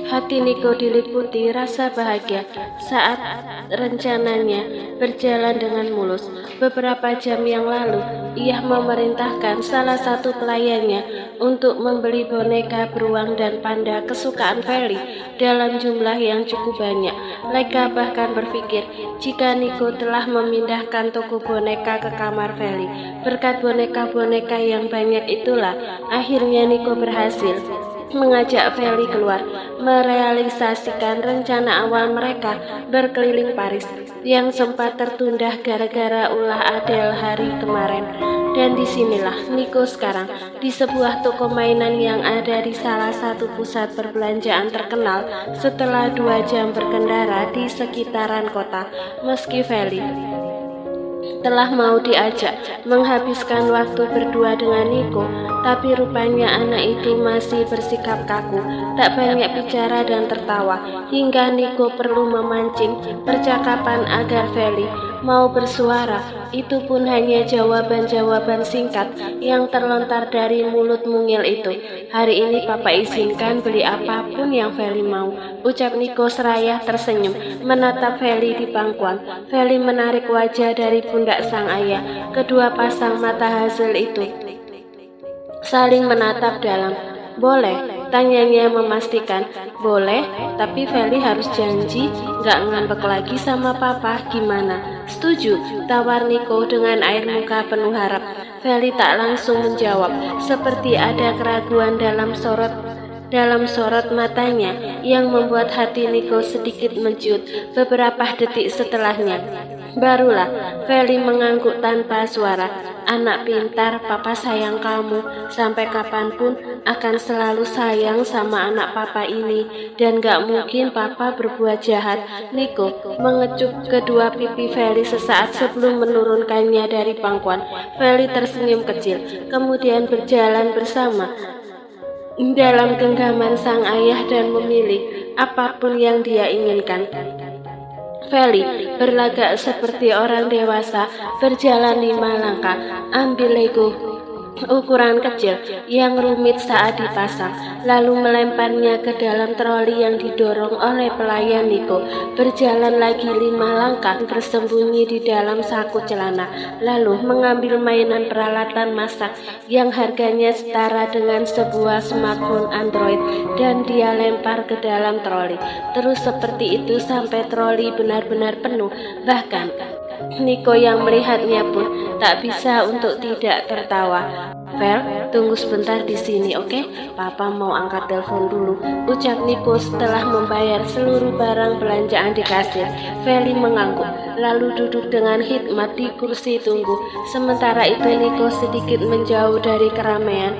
Hati Niko diliputi rasa bahagia saat rencananya berjalan dengan mulus. Beberapa jam yang lalu, ia memerintahkan salah satu pelayannya untuk membeli boneka beruang dan panda kesukaan Feli dalam jumlah yang cukup banyak. Laika bahkan berpikir jika Niko telah memindahkan toko boneka ke kamar Feli. Berkat boneka-boneka yang banyak itulah, akhirnya Niko berhasil mengajak Feli keluar, merealisasikan rencana awal mereka berkeliling Paris yang sempat tertunda gara-gara ulah Adele hari kemarin. Dan disinilah Niko sekarang, di sebuah toko mainan yang ada di salah satu pusat perbelanjaan terkenal setelah 2 jam berkendara di sekitaran kota. Meski Feli telah mau diajak menghabiskan waktu berdua dengan Niko, tapi rupanya anak itu masih bersikap kaku, tak banyak bicara dan tertawa, hingga Niko perlu memancing percakapan agar Feli mau bersuara. Itu pun hanya jawaban-jawaban singkat yang terlontar dari mulut mungil itu. Hari ini papa izinkan beli apapun yang Feli mau, ucap Niko seraya tersenyum menatap Feli di pangkuan. Feli menarik wajah dari pundak sang ayah. Kedua pasang mata hasil itu saling menatap dalam. Boleh? Tanyanya memastikan. Boleh, tapi Feli harus janji gak ngambek lagi sama papa, gimana? Setuju, tawar Niko dengan air muka penuh harap. Feli tak langsung menjawab, seperti ada keraguan dalam sorot matanya yang membuat hati Niko sedikit mencuat. Beberapa detik setelahnya, barulah Feli mengangguk tanpa suara. Anak pintar, papa sayang kamu. Sampai kapanpun akan selalu sayang sama anak papa ini. Dan gak mungkin papa berbuat jahat. Niko mengecup kedua pipi Feli sesaat sebelum menurunkannya dari pangkuan. Feli tersenyum kecil, kemudian berjalan bersama dalam genggaman sang ayah dan memilih apapun yang dia inginkan. Feli berlagak seperti orang dewasa, berjalan 5 langkah, ambil Lego ukuran kecil yang rumit saat dipasang, lalu melemparnya ke dalam troli yang didorong oleh pelayan Niko. Berjalan lagi 5 langkah, bersembunyi di dalam saku celana, lalu mengambil mainan peralatan masak yang harganya setara dengan sebuah smartphone Android dan dia lempar ke dalam troli. Terus seperti itu sampai troli benar-benar penuh. Bahkan Niko yang melihatnya pun tak bisa untuk tidak tertawa. Fel, tunggu sebentar di sini, oke? Papa mau angkat telepon dulu, ucap Niko setelah membayar seluruh barang belanjaan di kasir. Feli mengangguk, lalu duduk dengan hikmat di kursi tunggu. Sementara itu Niko sedikit menjauh dari keramaian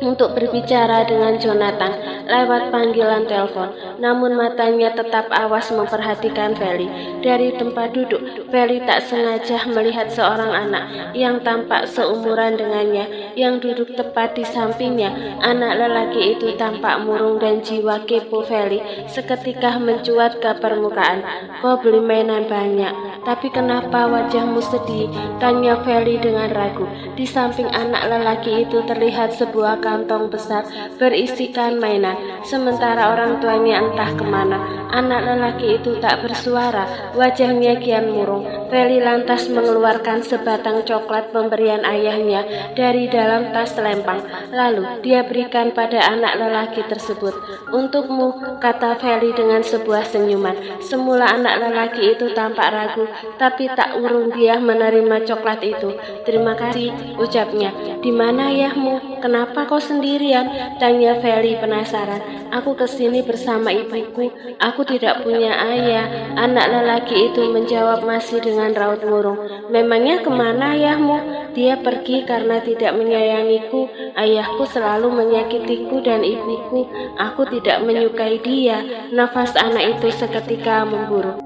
untuk berbicara dengan Jonathan lewat panggilan telepon. Namun matanya tetap awas memperhatikan Feli. Dari tempat duduk, Feli tak sengaja melihat seorang anak yang tampak seumuran dengannya yang duduk tepat di sampingnya. Anak lelaki itu tampak murung dan jiwa kepo Feli seketika mencuat ke permukaan. Kau beli mainan banyak, tapi kenapa wajahmu sedih? Tanya Feli dengan ragu. Di samping anak lelaki itu terlihat sebuah kantong besar berisikan mainan, sementara orang tuanya entah kemana. Anak lelaki itu tak bersuara, wajahnya kian murung. Feli lantas mengeluarkan sebatang coklat pemberian ayahnya dari dalam tas lempang, lalu dia berikan pada anak lelaki tersebut. Untukmu, kata Feli dengan sebuah senyuman. Semula anak lelaki itu tampak ragu, tapi tak urung dia menerima coklat itu. Terima kasih, ucapnya. Di mana ayahmu? Kenapa kau sendirian? Tanya Feli penasaran. Aku kesini bersama ibuku. Aku tidak punya ayah. Anak lelaki itu menjawab masih dengan raut murung. Memangnya kemana ayahmu? Dia pergi karena tidak menyayangiku. Ayahku selalu menyakitiku dan ibuku. Aku tidak menyukai dia. Nafas anak itu seketika memburuk.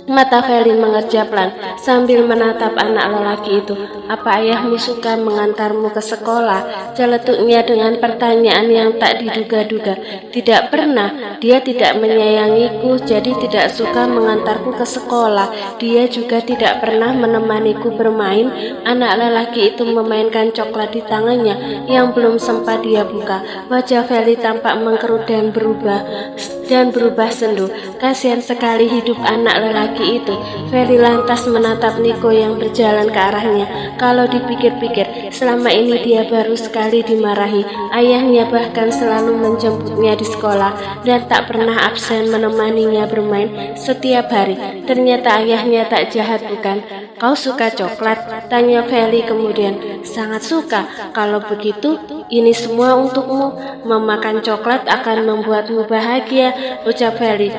Mata Feli mengerjap pelan sambil menatap anak lelaki itu. "Apa ayahmu suka mengantarmu ke sekolah?" Celetuknya dengan pertanyaan yang tak diduga-duga. "Tidak pernah. Dia tidak menyayangiku, jadi tidak suka mengantarku ke sekolah. Dia juga tidak pernah menemaniku bermain." Anak lelaki itu memainkan coklat di tangannya yang belum sempat dia buka. Wajah Feli tampak mengkerut dan berubah sendu. Kasihan sekali hidup anak lelaki itu. Feli lantas menatap Niko yang berjalan ke arahnya. Kalau dipikir-pikir, selama ini dia baru sekali dimarahi. Ayahnya bahkan selalu menjemputnya di sekolah dan tak pernah absen menemaninya bermain setiap hari. Ternyata ayahnya tak jahat, bukan? "Kau suka coklat?" tanya Feli kemudian. "Sangat suka. Kalau begitu, ini semua untukmu. Memakan coklat akan membuatmu bahagia," ucap Feli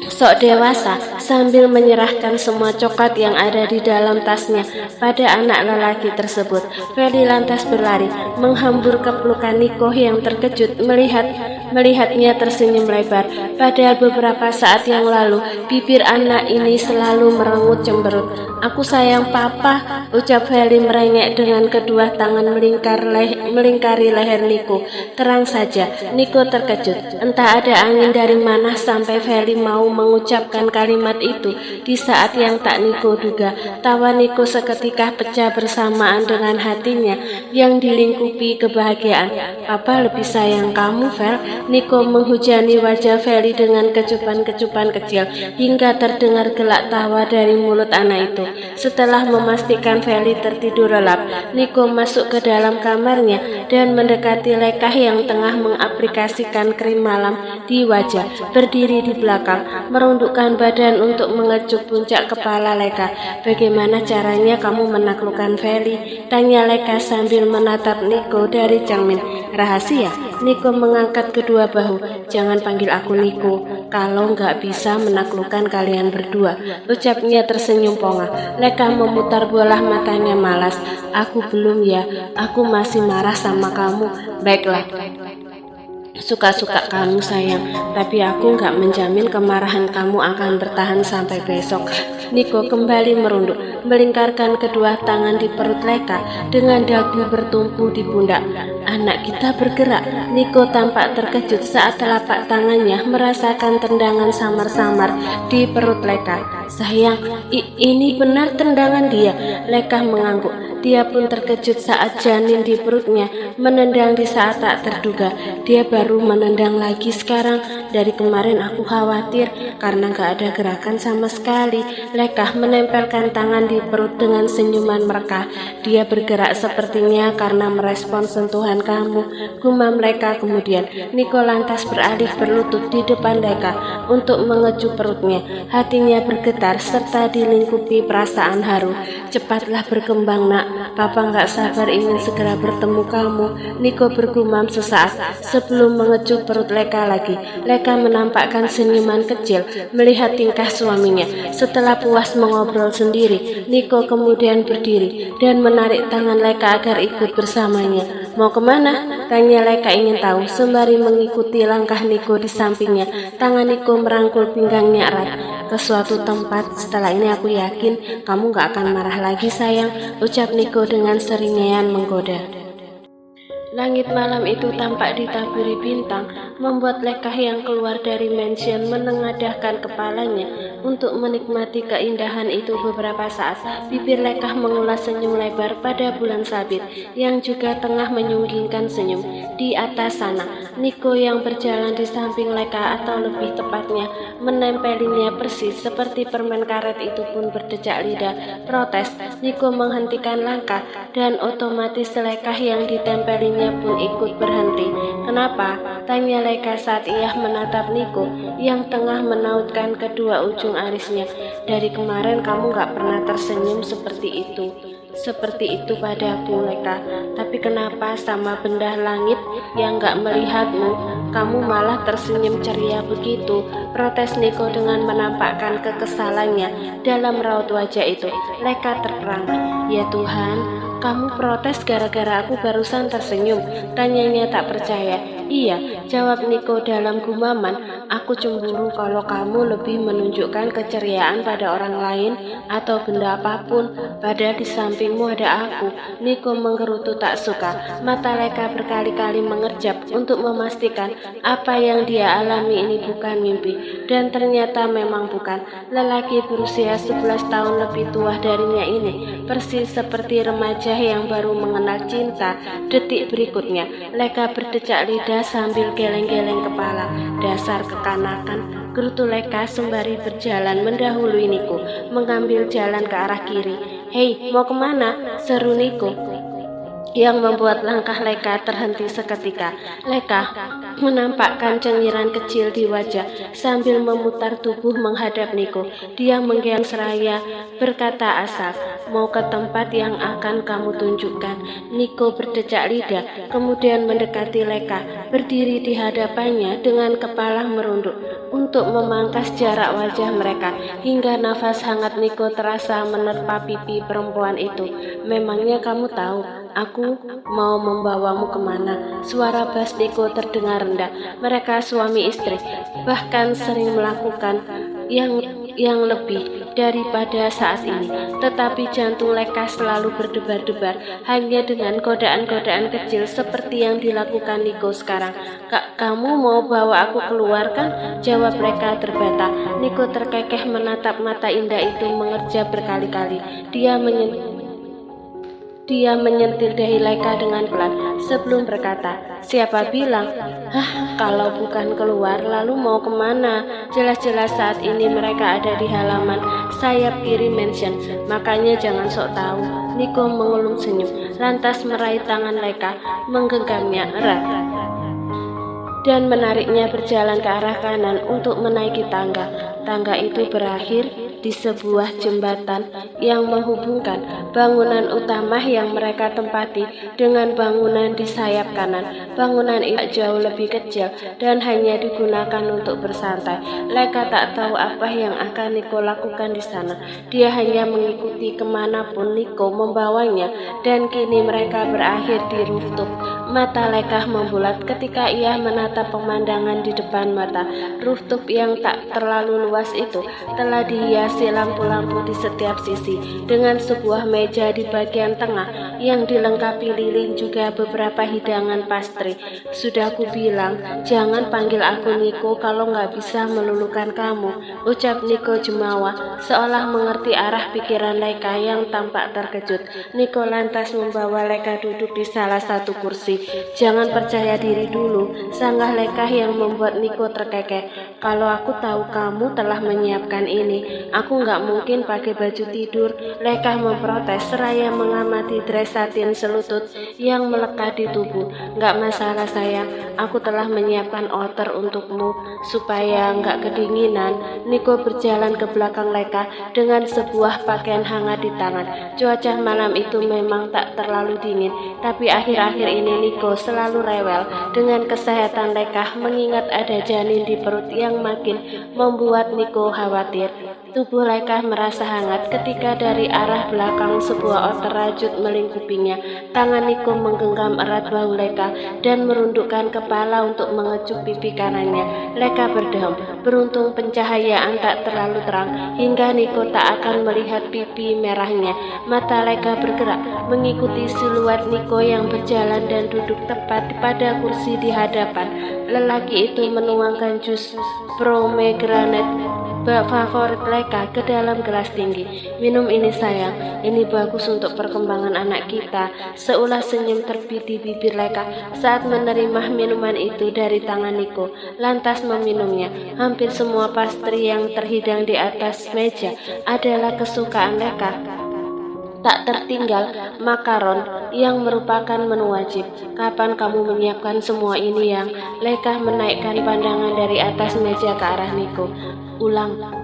sok dewasa sambil menyerahkan semua coklat yang ada di dalam tasnya pada anak lelaki tersebut. Feli lantas berlari menghambur ke pelukan Niko yang terkejut melihatnya tersenyum lebar. Padahal beberapa saat yang lalu bibir anak ini selalu merengut cemberut. "Aku sayang papa," ucap Feli merengek dengan kedua tangan melingkari leher Niko. Terang saja Niko terkejut. Entah ada angin dari mana sampai Feli mau mengucapkan kalimat itu di saat yang tak Niko duga. Tawa Niko seketika pecah bersamaan dengan hatinya yang dilingkupi kebahagiaan. "Papa lebih sayang kamu, Fel." Niko menghujani wajah Feli dengan kecupan-kecupan kecil hingga terdengar gelak tawa dari mulut anak itu. Setelah memastikan Feli tertidur lelap, Niko masuk ke dalam kamarnya dan mendekati Lekah yang tengah mengaplikasikan krim malam di wajah. Berdiri di belakang, merundukkan badan untuk mengecup puncak kepala Lekah. "Bagaimana caranya kamu menaklukkan Feli?" tanya Lekah sambil menatap Niko dari cermin. "Rahasia." Niko mengangkat kedua bahu. "Jangan panggil aku Niko kalau nggak bisa menaklukkan kalian berdua," ucapnya tersenyum ponga. Lekah memutar bola matanya malas. "Aku belum ya, aku masih marah sama kamu." "Baiklah, suka-suka kamu sayang, tapi aku nggak menjamin kemarahan kamu akan bertahan sampai besok." Niko kembali merunduk, melingkarkan kedua tangan di perut Lekah dengan dagu bertumpu di pundak. "Anak kita bergerak." Niko tampak terkejut saat telapak tangannya merasakan tendangan samar-samar di perut Lekah. "Sayang, ini benar tendangan dia." Lekah mengangguk. Dia pun terkejut saat janin di perutnya menendang di saat tak terduga. Dia baru menendang lagi sekarang. "Dari kemarin aku khawatir karena gak ada gerakan sama sekali." Lekah menempelkan tangan di perut dengan senyuman merekah. "Dia bergerak sepertinya karena merespon sentuhan kamu," gumam Lekah kemudian. Niko lantas beralih berlutut di depan Lekah untuk mengecup perutnya. Hatinya bergetar serta dilingkupi perasaan haru. "Cepatlah berkembang, nak. Papa nggak sabar ingin segera bertemu kamu." Niko bergumam sesaat sebelum mengecup perut Lekah lagi. Lekah menampakkan senyuman kecil melihat tingkah suaminya. Setelah puas mengobrol sendiri, Niko kemudian berdiri dan menarik tangan Lekah agar ikut bersamanya. "Mau kemana?" tanya Lekah ingin tahu sembari mengikuti langkah Niko di sampingnya. Tangan Niko merangkul pinggangnya erat. "Ke suatu tempat. Setelah ini aku yakin kamu gak akan marah lagi sayang," ucap Niko dengan seringaian menggoda. Langit malam itu tampak ditaburi bintang, membuat Lekah yang keluar dari mansion menengadahkan kepalanya untuk menikmati keindahan itu beberapa saat. Bibir Lekah mengulas senyum lebar pada bulan sabit yang juga tengah menyunggingkan senyum. Di atas sana, Niko yang berjalan di samping Lekah, atau lebih tepatnya menempelinya persis seperti permen karet itu pun berdecak lidah protes. Niko menghentikan langkah dan otomatis Lekah yang ditempelinya pun ikut berhenti. "Kenapa?" tanya Lekah saat ia menatap Niko yang tengah menautkan kedua ujung alisnya. "Dari kemarin kamu gak pernah tersenyum seperti itu padaku, Lekah. Tapi kenapa sama benda langit yang gak melihatmu, kamu malah tersenyum ceria begitu?" protes Niko dengan menampakkan kekesalannya dalam raut wajah itu. Lekah terperangah. "Ya Tuhan, kamu protes gara-gara aku barusan tersenyum?" tanyanya tak percaya. Iya, jawab Niko dalam gumaman. Aku cemburu kalau kamu lebih menunjukkan keceriaan pada orang lain atau benda apapun, padahal di sampingmu ada aku. Niko menggerutu tak suka. Mata Leka berkali-kali mengerjap untuk memastikan apa yang dia alami ini bukan mimpi. Dan ternyata memang bukan. Lelaki berusia 11 tahun lebih tua darinya ini, persis seperti remaja yang baru mengenal cinta. Detik berikutnya, Leka berdecak lidah sambil geleng-geleng kepala. Dasar kekanakan, gerutu Leka sembari berjalan mendahului Niko, mengambil jalan ke arah kiri. Hei, mau kemana? Seru Niko, yang membuat langkah Leka terhenti seketika. Leka menampakkan cengiran kecil di wajah sambil memutar tubuh menghadap Niko. Dia menggeleng seraya berkata asal, mau ke tempat yang akan kamu tunjukkan. Niko berdecak lidah, kemudian mendekati Leka, berdiri di hadapannya dengan kepala merunduk untuk memangkas jarak wajah mereka, hingga nafas hangat Niko terasa menerpa pipi perempuan itu. Memangnya kamu tahu aku mau membawamu kemana? Suara bas Niko terdengar rendah. Mereka suami istri, bahkan sering melakukan yang lebih daripada saat ini. Tetapi jantung Leka selalu berdebar-debar hanya dengan godaan-godaan kecil seperti yang dilakukan Niko sekarang. Kamu mau bawa aku keluar kan? Jawab Leka terbata. Niko terkekeh menatap mata indah itu mengerjap berkali-kali. Dia menyentil dahi Leka dengan pelan sebelum berkata, siapa bilang? Hah, kalau bukan keluar lalu mau kemana? Jelas-jelas saat ini mereka ada di halaman sayap kiri mansion, makanya jangan sok tahu. Niko mengelum senyum, lantas meraih tangan Leka, menggenggamnya erat dan menariknya berjalan ke arah kanan untuk menaiki tangga. Tangga itu berakhir di sebuah jembatan yang menghubungkan bangunan utama yang mereka tempati dengan bangunan di sayap kanan. Bangunan itu jauh lebih kecil dan hanya digunakan untuk bersantai. Leka tak tahu apa yang akan Niko lakukan di sana. Dia hanya mengikuti kemanapun Niko membawanya, dan kini mereka berakhir di rooftop. Mata Leka membulat ketika ia menatap pemandangan di depan mata. Rooftop yang tak terlalu luas itu telah dihiasi lampu-lampu di setiap sisi, dengan sebuah meja di bagian tengah yang dilengkapi lilin, juga beberapa hidangan pastry. Sudah kubilang, jangan panggil aku Niko kalau nggak bisa melulukan kamu, ucap Niko jemawa, seolah mengerti arah pikiran Leka yang tampak terkejut. Niko lantas membawa Leka duduk di salah satu kursi. Jangan percaya diri dulu, sanggah Leka yang membuat Niko terkekeh. Kalau aku tahu kamu telah menyiapkan ini, aku nggak mungkin pakai baju tidur. Leka memprotes seraya mengamati dress satin selutut yang melekat di tubuh. Nggak masalah sayang, aku telah menyiapkan outer untukmu supaya nggak kedinginan. Niko berjalan ke belakang Leka dengan sebuah pakaian hangat di tangan. Cuaca malam itu memang tak terlalu dingin, tapi akhir-akhir ini Niko selalu rewel dengan kesehatan Leka, mengingat ada janin di perut yang makin membuat Niko khawatir. Tubuh Leka merasa hangat ketika dari arah belakang sebuah outer rajut melingkupinya. Tangan Niko menggenggam erat bahu Leka dan merundukkan kepala untuk mengecup pipi kanannya. Leka berdeham. Beruntung pencahayaan tak terlalu terang hingga Niko tak akan melihat pipi merahnya. Mata Leka bergerak mengikuti siluet Niko yang berjalan dan duduk tepat pada kursi di hadapan. Lelaki itu menuangkan jus pomegranate favorit Leka ke dalam gelas tinggi. Minum ini sayang, ini bagus untuk perkembangan anak kita. Seulas senyum terbit di bibir Leka saat menerima minuman itu dari tangan Niko, lantas meminumnya. Hampir semua pastry yang terhidang di atas meja adalah kesukaan Leka. Tak tertinggal makaron yang merupakan menu wajib. Kapan kamu menyiapkan semua ini yang? Leka menaikkan pandangan dari atas meja ke arah Niko.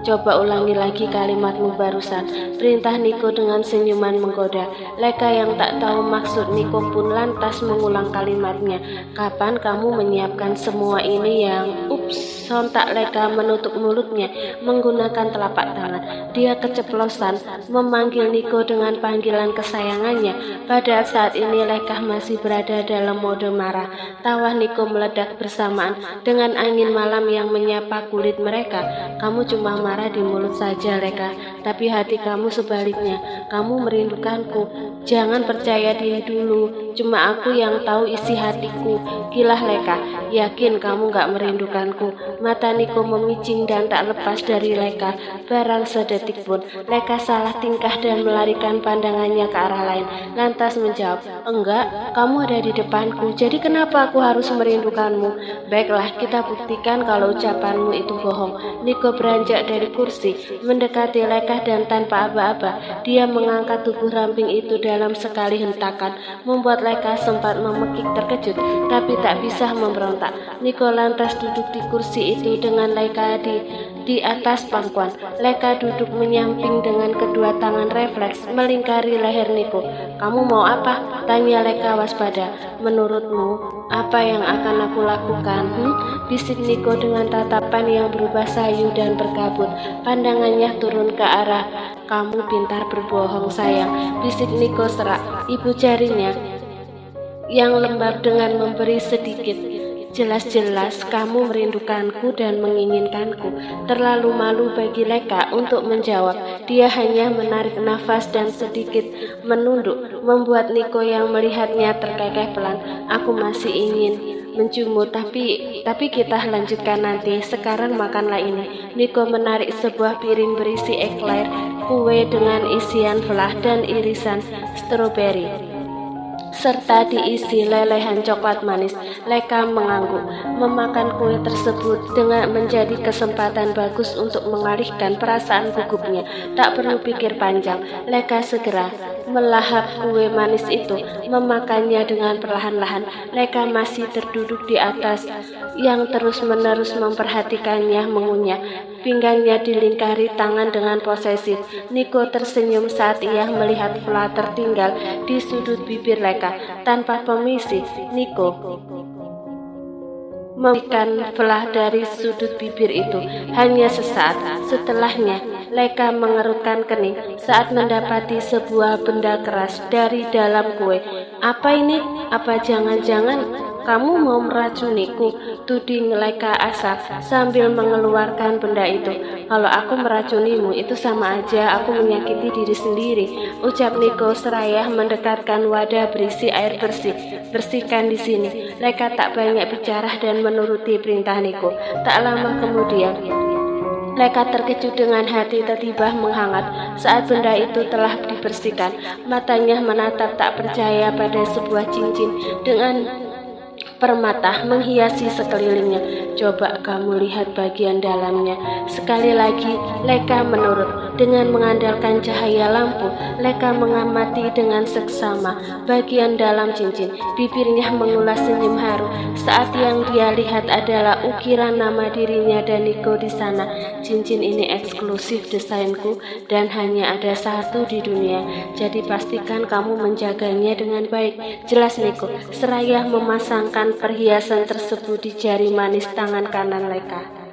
Coba ulangi lagi kalimatmu barusan, perintah Niko dengan senyuman menggoda. Leka yang tak tahu maksud Niko pun lantas mengulang kalimatnya. Kapan kamu menyiapkan semua ini yang? Ups, sontak Leka menutup mulutnya menggunakan telapak tangan. Dia keceplosan memanggil Niko dengan panggilan kesayangannya. Pada saat ini Leka masih berada dalam mode marah. Tawa Niko meledak bersamaan dengan angin malam yang menyapa kulit mereka. Kamu cuma marah di mulut saja, Leka, tapi hati kamu sebaliknya. Kamu merindukanku. Jangan percaya diri dulu. Cuma aku yang tahu isi hatiku. Gilah, Leka. Yakin kamu gak merindukanku? Mata Niko memicing dan tak lepas dari Leka. Barang sedetik pun Leka salah tingkah dan melarikan pandangannya ke arah lain. Lantas menjawab, enggak, kamu ada di depanku. Jadi kenapa aku harus merindukanmu? Baiklah, kita buktikan kalau ucapanmu itu bohong. Niko beranjak dari kursi, mendekati Leka dan tanpa aba-aba dia mengangkat tubuh ramping itu dalam sekali hentakan, membuat Leka sempat memekik terkejut, tapi tak bisa memberontak. Niko lantas duduk di kursi itu dengan Leka di atas pangkuan. Leka duduk menyamping dengan kedua tangan refleks melingkari leher Niko. Kamu mau apa? Tanya Leka waspada. Menurutmu, apa yang akan aku lakukan? Bisik Niko dengan tatapan yang berubah sayu dan berkabut. Pandangannya turun ke arah. Kamu pintar berbohong, sayang. Bisik Niko serak. Ibu jarinya yang lembab dengan memberi sedikit. Jelas-jelas kamu merindukanku dan menginginkanku. Terlalu malu bagi Leka untuk menjawab. Dia hanya menarik nafas dan sedikit menunduk, membuat Niko yang melihatnya terkekeh pelan. Aku masih ingin menciummu, tapi kita lanjutkan nanti. Sekarang makanlah ini. Niko menarik sebuah piring berisi eclair, kue dengan isian flah dan irisan stroberi, serta diisi lelehan coklat manis. Leka mengangguk. Memakan kue tersebut dengan menjadi kesempatan bagus untuk mengalihkan perasaan gugupnya. Tak perlu pikir panjang, Leka segera melahap kue manis itu, memakannya dengan perlahan-lahan. Leka masih terduduk di atas yang terus-menerus memperhatikannya mengunyah. Pinggangnya dilingkari tangan dengan posesif. Niko tersenyum saat ia melihat flah tertinggal di sudut bibir Leka. Tanpa permisi, Niko memberikan flah dari sudut bibir itu. Hanya sesaat setelahnya, Leka mengerutkan kening saat mendapati sebuah benda keras dari dalam kue. Apa ini? Apa jangan-jangan kamu mau meracuniku? Tuding Leka asal sambil mengeluarkan benda itu. Kalau aku meracunimu, itu sama aja aku menyakiti diri sendiri, ucap Niko seraya mendekatkan wadah berisi air bersih. Bersihkan di sini. Leka tak banyak bicara dan menuruti perintah Niko. Tak lama kemudian, Leka terkejut dengan hati tiba-tiba menghangat saat benda itu telah dibersihkan. Matanya menatap tak percaya pada sebuah cincin dengan permata menghiasi sekelilingnya. Coba kamu lihat bagian dalamnya. Sekali lagi Leka menurut. Dengan mengandalkan cahaya lampu, Leka mengamati dengan seksama bagian dalam cincin. Bibirnya mengulas senyum haru saat yang dia lihat adalah ukiran nama dirinya dan Niko di sana. Cincin ini eksklusif desainku dan hanya ada satu di dunia. Jadi pastikan kamu menjaganya dengan baik. Jelas, Niko. Seraya memasangkan perhiasan tersebut di jari manis tangan kanan Leka.